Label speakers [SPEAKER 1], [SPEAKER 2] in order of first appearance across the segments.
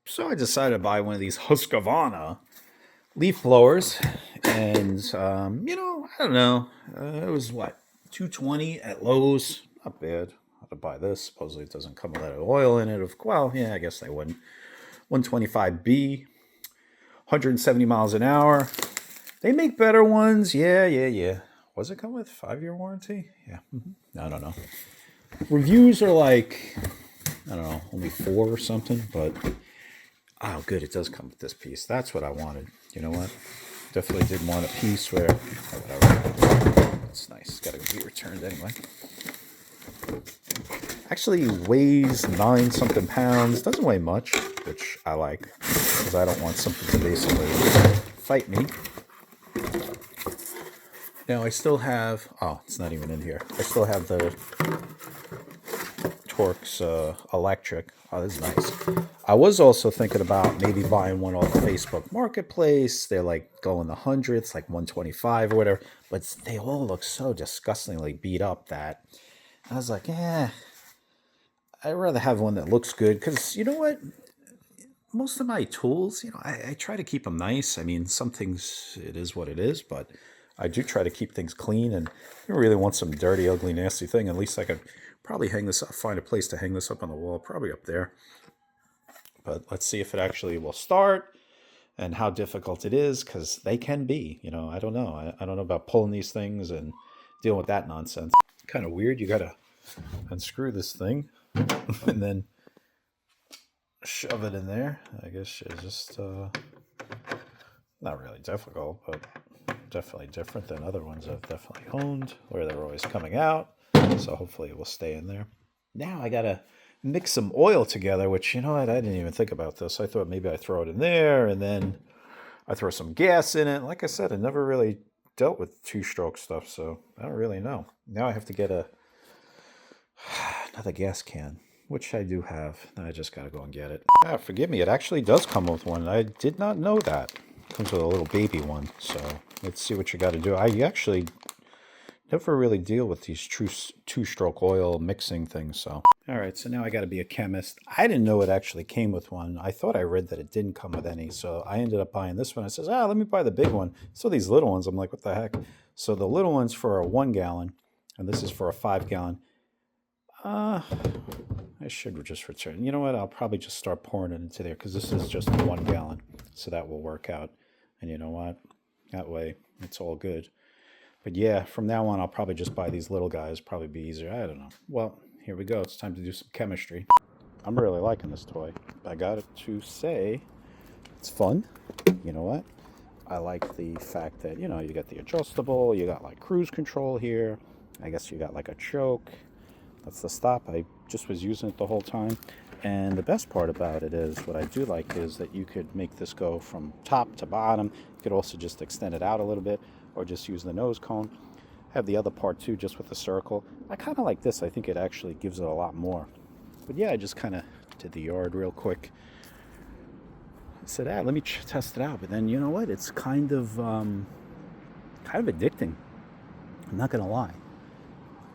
[SPEAKER 1] So I decided to buy one of these Husqvarna leaf blowers, and I don't know. It was what, 220 at Lowe's. Not bad. I had to buy this. Supposedly it doesn't come with any oil in it. Well, yeah, I guess they wouldn't. 125B, 170 miles an hour. They make better ones. Yeah. Was it come with 5-year warranty? Yeah. I don't know. Reviews are like, I don't know, only 4 or something, but oh, good, it does come with this piece. That's what I wanted. You know what? Definitely did want a piece where, oh, whatever. It's nice. Got to be returned anyway. Actually weighs 9-something pounds. Doesn't weigh much, which I like, because I don't want something to basically fight me. Now I still have, oh, it's not even in here. I still have the WORX electric. Oh, this is nice. I was also thinking about maybe buying one off Facebook Marketplace. They're like going the hundreds, like 125 or whatever. But they all look so disgustingly beat up that I was like, I'd rather have one that looks good. Because you know what? Most of my tools, I try to keep them nice. I mean, some things, it is what it is. But I do try to keep things clean. And if you really want some dirty, ugly, nasty thing, at least I could probably hang this up, find a place to hang this up on the wall, probably up there. But let's see if it actually will start and how difficult it is, because they can be, I don't know. I don't know about pulling these things and dealing with that nonsense. Kind of weird. You got to unscrew this thing and then shove it in there. I guess it's just not really difficult, but definitely different than other ones I've definitely owned, where they're always coming out. So hopefully it will stay in there. Now I got to mix some oil together, which, you know what, I didn't even think about this. I thought maybe I throw it in there and then I throw some gas in it. Like I said, I never really dealt with two-stroke stuff, so I don't really know. Now I have to get another gas can, which I do have. Now I just got to go and get it. Forgive me, it actually does come with one. I did not know that. It comes with a little baby one, so let's see what you got to do. I actually never really deal with these two-stroke oil mixing things, so. All right, so now I got to be a chemist. I didn't know it actually came with one. I thought I read that it didn't come with any, so I ended up buying this one. I says, let me buy the big one. So these little ones, I'm like, what the heck? So the little one's for a 1 gallon, and this is for a 5 gallon. I should just return. You know what? I'll probably just start pouring it into there, because this is just 1 gallon, so that will work out. And you know what? That way, it's all good. But yeah, from now on, I'll probably just buy these little guys. Probably be easier. I don't know. Well, here we go. It's time to do some chemistry. I'm really liking this toy. I got to say, it's fun. You know what? I like the fact that, you got the adjustable. You got like cruise control here. I guess you got like a choke. That's the stop. I just was using it the whole time. And the best part about it is, what I do like is that you could make this go from top to bottom. You could also just extend it out a little bit, or just use the nose cone. Have the other part too, just with the circle. I kind of like this. I think it actually gives it a lot more. But yeah, I just kind of did the yard real quick. I said, let me test it out. But then, you know what? It's kind of addicting. I'm not gonna lie.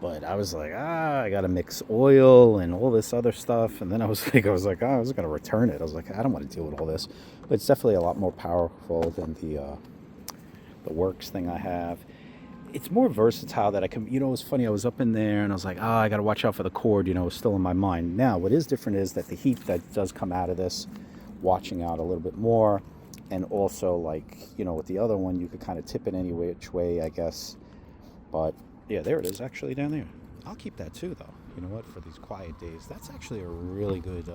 [SPEAKER 1] But I was like, I gotta mix oil and all this other stuff. And then I was like, I was gonna return it. I was like, I don't want to deal with all this. But it's definitely a lot more powerful than the WORX thing I have. It's more versatile that I can, it was funny, I was up in there and I was like, I got to watch out for the cord, it was still in my mind. Now, what is different is that the heat that does come out of this, watching out a little bit more, and also like, with the other one, you could kind of tip it any which way, I guess. But yeah, there it is actually down there. I'll keep that too, though. You know what, for these quiet days. That's actually a really good,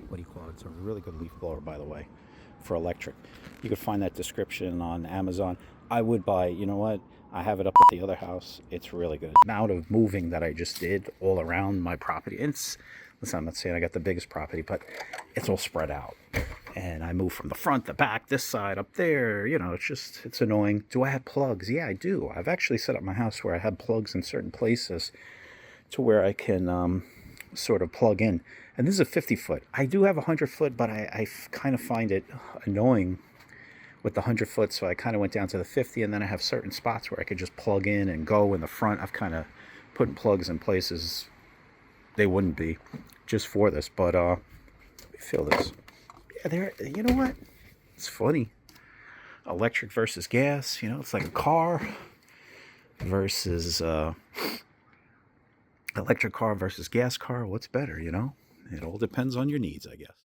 [SPEAKER 1] what do you call it? It's a really good leaf blower, by the way, for electric. You could find that description on Amazon. I would buy, you know what, I have it up at the other house. It's really good. The amount of moving that I just did all around my property. Listen, I'm not saying I got the biggest property, but it's all spread out. And I move from the front, the back, this side, up there. It's annoying. Do I have plugs? Yeah, I do. I've actually set up my house where I have plugs in certain places to where I can sort of plug in. And this is a 50-foot. I do have a 100-foot, but I kind of find it annoying with the 100-foot, so I kind of went down to the 50, and then I have certain spots where I could just plug in and go in the front. I've kind of put plugs in places they wouldn't be just for this, but feel this. Yeah, there. You know what? It's funny. Electric versus gas. You know, it's like a car versus electric car versus gas car. What's better? You know, it all depends on your needs, I guess.